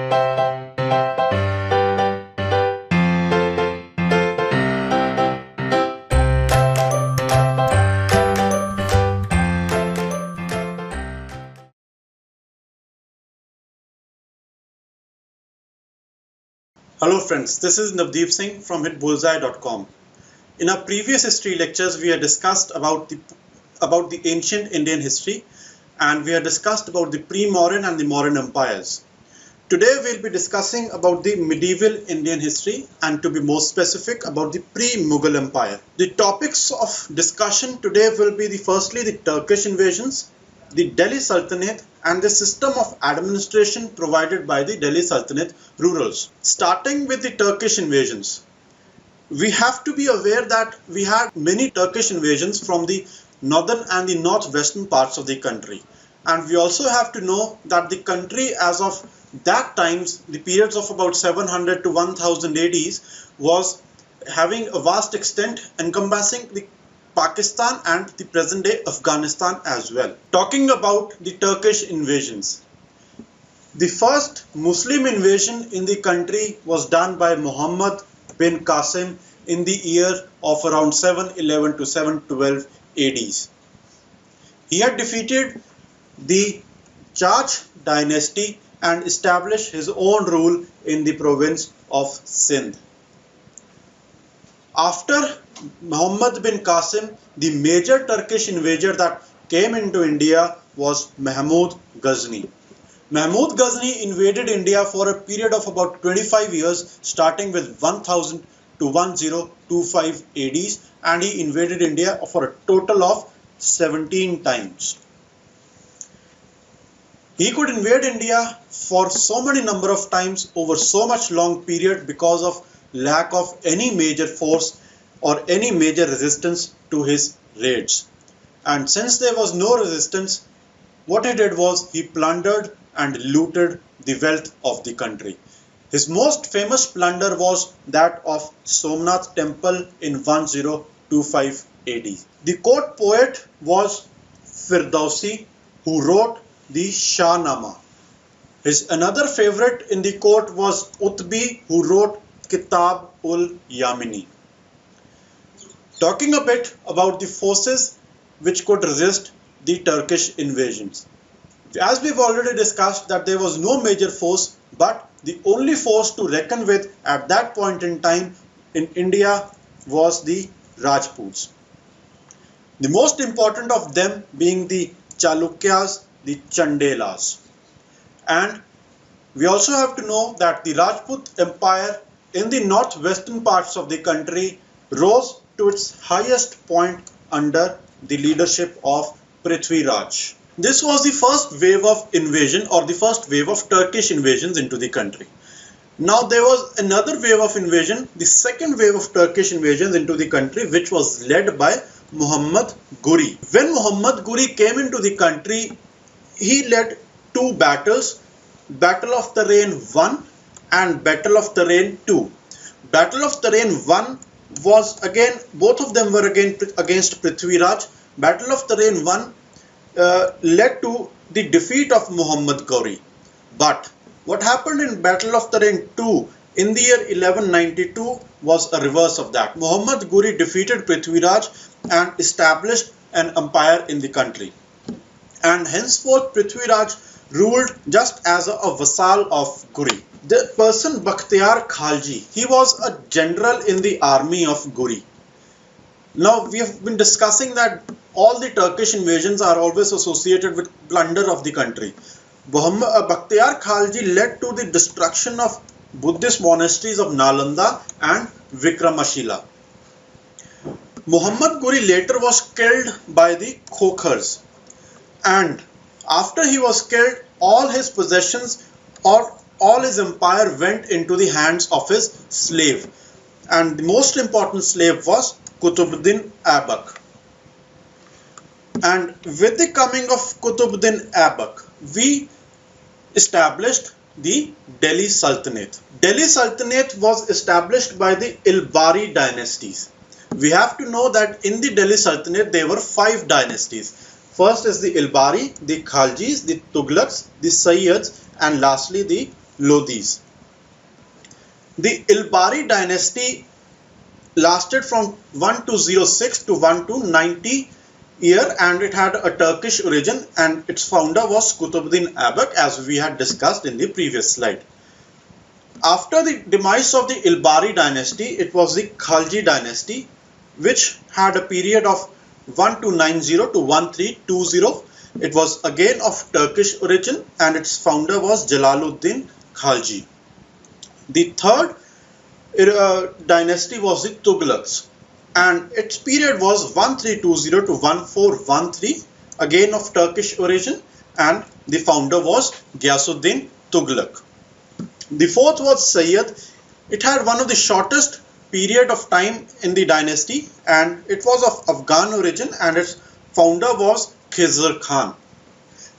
Hello friends, this is Navdeep Singh from Hitbullseye.com. In our previous history lectures, we had discussed about the ancient Indian history, and we had discussed about the pre-Mauryan and the Mauryan empires. Today we'll be discussing about the medieval Indian history, and to be more specific, about the pre-Mughal empire. The topics of discussion today will be firstly the Turkish invasions, the Delhi Sultanate, and the system of administration provided by the Delhi Sultanate rurals. Starting with the Turkish invasions, we have to be aware that we had many Turkish invasions from the northern and the northwestern parts of the country. And we also have to know that the country as of that times, the periods of about 700 to 1000 ADs, was having a vast extent encompassing the Pakistan and the present day Afghanistan as well. Talking about the Turkish invasions, the first Muslim invasion in the country was done by Muhammad bin Qasim in the year of around 711 to 712 ADs. He had defeated the Chach dynasty and established his own rule in the province of Sindh. After Muhammad bin Qasim, the major Turkish invader that came into India was Mahmud Ghazni. Mahmud Ghazni invaded India for a period of about 25 years, starting with 1000 to 1025 ADs, and he invaded India for a total of 17 times. He could invade India for so many number of times over so much long period because of lack of any major force or any major resistance to his raids. And since there was no resistance, what he did was he plundered and looted the wealth of the country. His most famous plunder was that of Somnath temple in 1025 AD. The court poet was Firdausi, who wrote the Shahnama. His another favorite in the court was Utbi, who wrote Kitab ul Yamini. Talking a bit about the forces which could resist the Turkish invasions. As we've already discussed that there was no major force, but the only force to reckon with at that point in time in India was the Rajputs. The most important of them being the Chalukyas, the Chandelas. And we also have to know that the Rajput Empire in the northwestern parts of the country rose to its highest point under the leadership of Prithvi Raj. This was the first wave of invasion or the first wave of Turkish invasions into the country. Now there was another wave of invasion, the second wave of Turkish invasions into the country, which was led by Muhammad Ghuri. When Muhammad Ghuri came into the country, he led two battles, Battle of the Rain 1 and Battle of the Rain 2. Battle of the Rain 1 was again, both of them were again against Prithvi Raj. Battle of the Rain 1 led to the defeat of Muhammad Ghuri. But what happened in Battle of the Rain 2 in the year 1192 was a reverse of that. Muhammad Ghuri defeated Prithvi Raj and established an empire in the country. And henceforth Prithvi Raj ruled just as a vassal of Ghuri. The person Bakhtiyar Khalji, he was a general in the army of Ghuri. Now we have been discussing that all the Turkish invasions are always associated with plunder of the country. Bakhtiyar Khalji led to the destruction of Buddhist monasteries of Nalanda and Vikramashila. Muhammad Ghuri later was killed by the Khokhars, and after he was killed, all his possessions or all his empire went into the hands of his slave, and the most important slave was Qutbuddin Aibak. And with the coming of Qutbuddin Aibak, we established the Delhi Sultanate. Delhi Sultanate was established by the Ilbari dynasties. We have to know that in the Delhi Sultanate there were 5 dynasties. First is the Ilbari, the Khaljis, the Tughlaqs, the Sayyids, and lastly the Lodhis. The Ilbari dynasty lasted from 1206 to 1290 year, and it had a Turkish origin, and its founder was Qutbuddin Aibak, as we had discussed in the previous slide. After the demise of the Ilbari dynasty, it was the Khalji dynasty, which had a period of 1290 to 1320. It was again of Turkish origin, and its founder was Jalaluddin Khalji. The third dynasty was the Tughlaqs, and its period was 1320 to 1413, again of Turkish origin, and the founder was Ghiyasuddin Tughlaq. The fourth was Sayyid. It had one of the shortest period of time in the dynasty, and it was of Afghan origin, and its founder was Khizr Khan.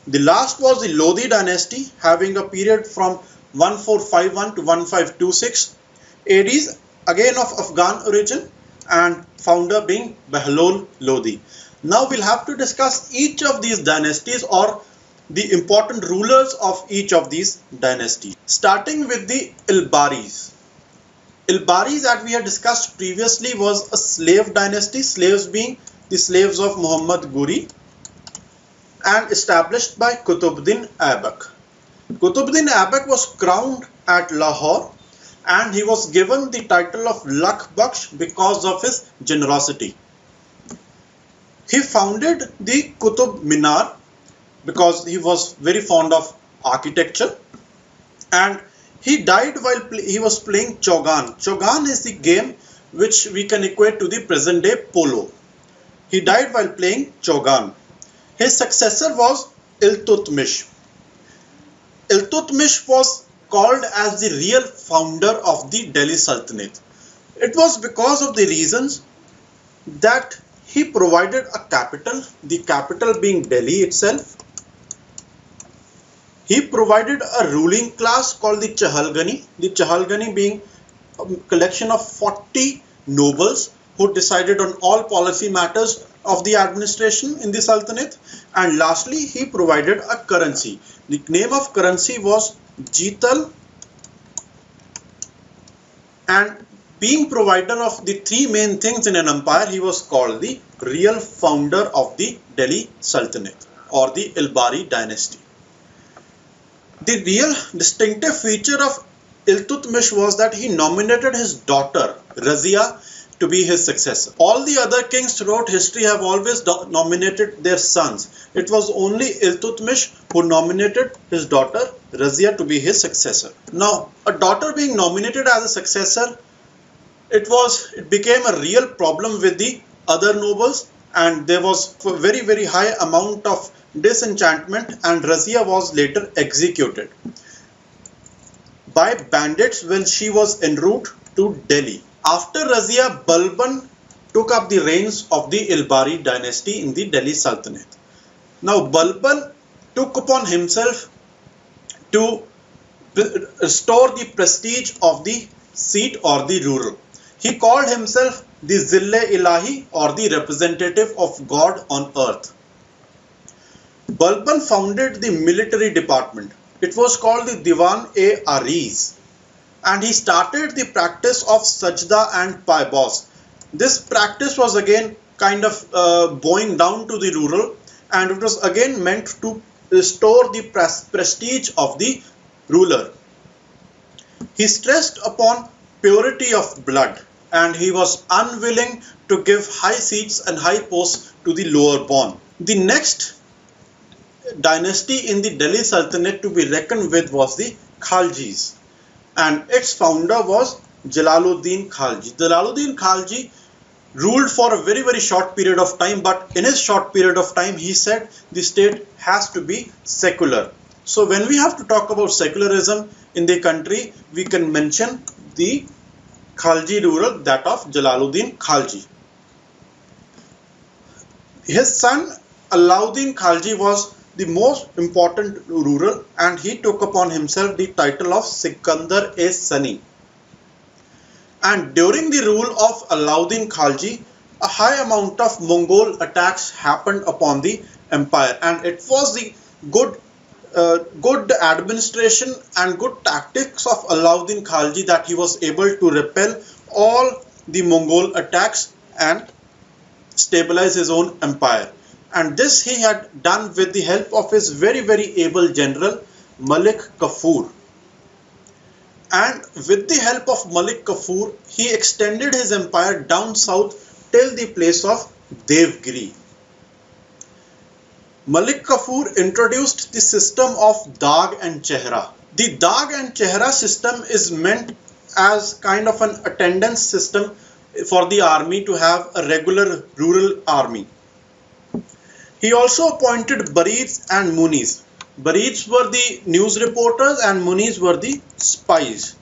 The last was the Lodhi dynasty, having a period from 1451 to 1526 AD, again of Afghan origin, and founder being Bahlol Lodhi. Now we'll have to discuss each of these dynasties, or the important rulers of each of these dynasties. Starting with the Ilbaris. Ilbaris, that we had discussed previously, was a slave dynasty, slaves being the slaves of Muhammad Ghori, and established by Qutbuddin Aibak. Qutbuddin Aibak was crowned at Lahore, and he was given the title of Lakh Baksh because of his generosity. He founded the Qutub Minar because he was very fond of architecture, and he died while he was playing Chaugan. Chaugan is the game which we can equate to the present day polo. He died while playing Chaugan. His successor was Iltutmish. Iltutmish was called as the real founder of the Delhi Sultanate. It was because of the reasons that he provided a capital, the capital being Delhi itself. He provided a ruling class called the Chahalgani, being a collection of 40 nobles who decided on all policy matters of the administration in the Sultanate. And lastly, he provided a currency. The name of currency was Jital, and being provider of the three main things in an empire, he was called the real founder of the Delhi Sultanate or the Ilbari dynasty. The real distinctive feature of Iltutmish was that he nominated his daughter Razia to be his successor. All the other kings throughout history have always nominated their sons. It was only Iltutmish who nominated his daughter Razia to be his successor. Now, a daughter being nominated as a successor, it became a real problem with the other nobles, and there was a very, very high amount of disenchantment, and Razia was later executed by bandits when she was en route to Delhi. After Razia, Balban took up the reins of the Ilbari dynasty in the Delhi Sultanate. Now Balban took upon himself to restore the prestige of the seat or the rural. He called himself the Zille-Ilahi, or the representative of God on earth. Balban founded the military department. It was called the Diwan-e-Ariz, and he started the practice of sajda and paibos. This practice was again kind of bowing down to the rural, and it was again meant to restore the prestige of the ruler. He stressed upon purity of blood, and he was unwilling to give high seats and high posts to the lower born. The next dynasty in the Delhi Sultanate to be reckoned with was the Khaljis, and its founder was Jalaluddin Khalji. Jalaluddin Khalji ruled for a very, very short period of time, but in his short period of time he said the state has to be secular. So when we have to talk about secularism in the country, we can mention the Khalji ruler, that of Jalaluddin Khalji. His son Alauddin Khalji was the most important ruler, and he took upon himself the title of Sikandar-e-Sani. And during the rule of Alauddin Khalji, a high amount of Mongol attacks happened upon the empire, and it was the good good administration and good tactics of Alauddin Khalji that he was able to repel all the Mongol attacks and stabilize his own empire. And this he had done with the help of his very able general Malik Kafur. And with the help of Malik Kafur, he extended his empire down south till the place of Devgiri. Malik Kafur introduced the system of Dag and Chehra. The Dag and Chehra system is meant as kind of an attendance system for the army to have a regular rural army. He also appointed Barids and Munis. Barids were the news reporters and Munis were the spies.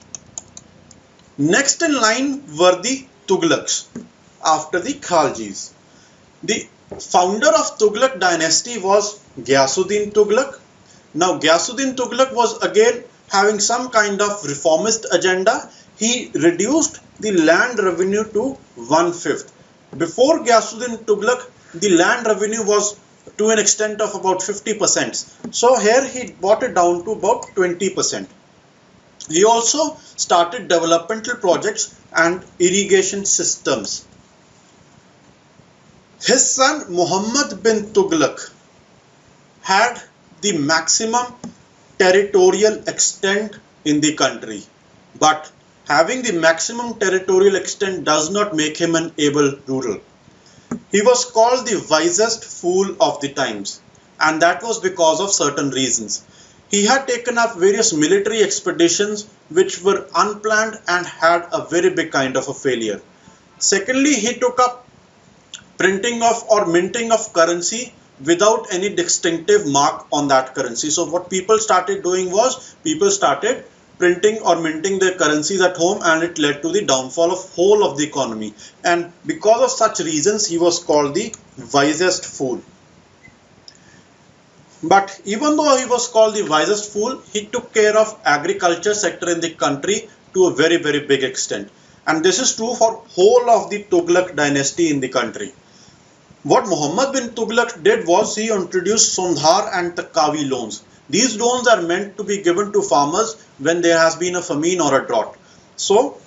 Next in line were the Tughlaqs after the Khaljis. The founder of Tughlaq dynasty was Ghiyasuddin Tughlaq. Now Ghiyasuddin Tughlaq was again having some kind of reformist agenda. He reduced the land revenue to 1/5. Before Ghiyasuddin Tughlaq, the land revenue was to an extent of about 50%. So here he brought it down to about 20%. He also started developmental projects and irrigation systems. His son Mohammed bin Tughlaq had the maximum territorial extent in the country, but having the maximum territorial extent does not make him an able ruler. He was called the wisest fool of the times, and that was because of certain reasons. He had taken up various military expeditions which were unplanned and had a very big kind of a failure. Secondly, he took up printing of or minting of currency without any distinctive mark on that currency. So what people started doing was people started printing or minting their currencies at home, and it led to the downfall of whole of the economy. And because of such reasons, he was called the wisest fool. But even though he was called the wisest fool, he took care of agriculture sector in the country to a very big extent. And this is true for whole of the Tughlaq dynasty in the country. What Muhammad bin Tughlaq did was he introduced Sondhar and Takawi loans. These loans are meant to be given to farmers when there has been a famine or a drought. So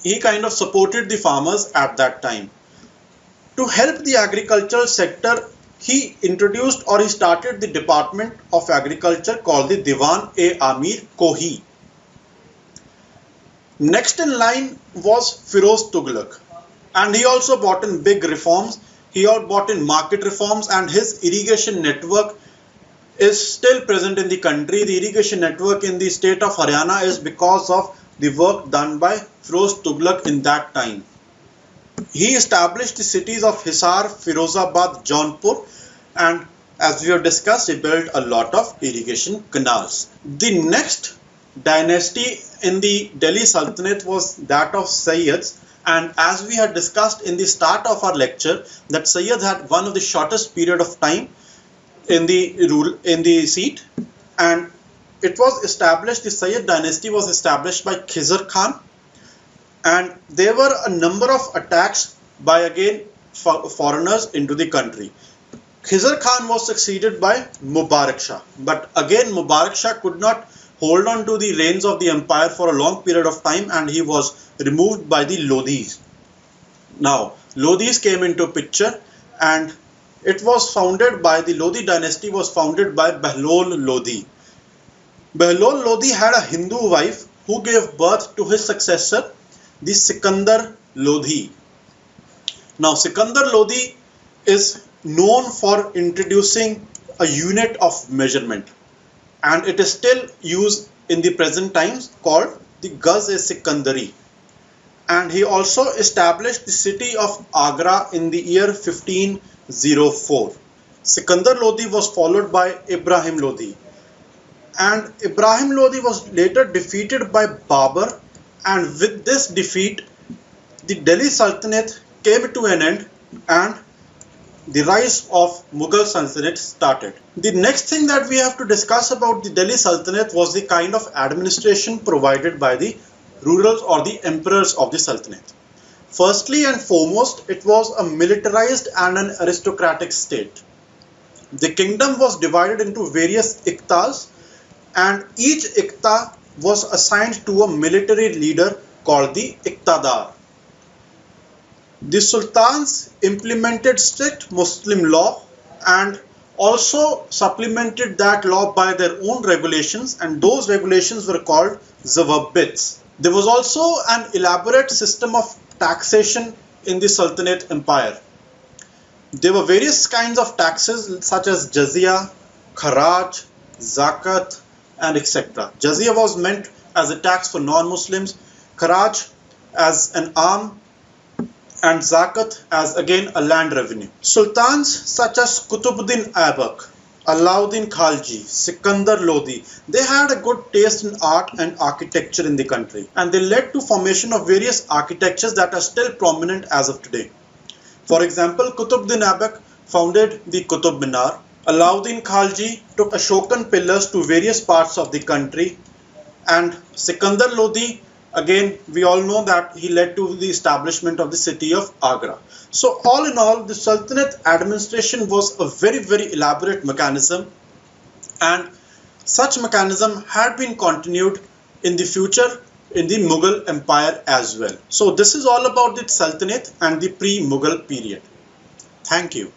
he kind of supported the farmers at that time. To help the agricultural sector, he introduced or he started the Department of Agriculture called the Diwan-e-Amir Kohi. Next in line was Firoz Tughlaq, and he also brought in big reforms. He brought in market reforms, and his irrigation network is still present in the country. The irrigation network in the state of Haryana is because of the work done by Firoz Tughlaq in that time. He established the cities of Hisar, Firozabad, Jaunpur, and as we have discussed, he built a lot of irrigation canals. The next dynasty in the Delhi Sultanate was that of Sayyids, and as we had discussed in the start of our lecture, that Sayyids had one of the shortest period of time in the seat, and it was established, the Sayyid dynasty was established by Khizr Khan, and there were a number of attacks by again foreigners into the country. Khizr Khan was succeeded by Mubarak Shah, but again Mubarak Shah could not hold on to the reins of the empire for a long period of time, and he was removed by the Lodhis. Now Lodhis came into picture, and it was founded by the Lodhi dynasty was founded by Behlol Lodhi. Behlol Lodhi had a Hindu wife who gave birth to his successor, the Sikandar Lodhi. Now Sikandar Lodhi is known for introducing a unit of measurement, and it is still used in the present times called the Gaz-e-Sikandari. And he also established the city of Agra in the year 1504. Sikandar Lodhi was followed by Ibrahim Lodhi, and Ibrahim Lodhi was later defeated by Babur, and with this defeat the Delhi Sultanate came to an end and the rise of Mughal Sultanate started. The next thing that we have to discuss about the Delhi Sultanate was the kind of administration provided by the rulers or the emperors of the Sultanate. Firstly and foremost, it was a militarized and an aristocratic state. The kingdom was divided into various iqtas, and each iqta was assigned to a military leader called the iqtadar. The sultans implemented strict Muslim law and also supplemented that law by their own regulations, and those regulations were called zawabits. There was also an elaborate system of taxation in the Sultanate Empire. There were various kinds of taxes such as jizya, kharaj, zakat, and etc. Jizya was meant as a tax for non-Muslims, kharaj as an arm, and zakat as again a land revenue. Sultans such as Qutbuddin Aibak, Alauddin Khalji, Sikandar Lodhi, they had a good taste in art and architecture in the country, and they led to formation of various architectures that are still prominent as of today. For example, Qutbuddin Aibak founded the Qutub Minar. Alauddin Khalji took Ashokan pillars to various parts of the country, and Sikandar Lodhi, again, we all know that he led to the establishment of the city of Agra. So all in all, the Sultanate administration was a very elaborate mechanism, and such mechanism had been continued in the future in the Mughal Empire as well. So this is all about the Sultanate and the pre-Mughal period. Thank you.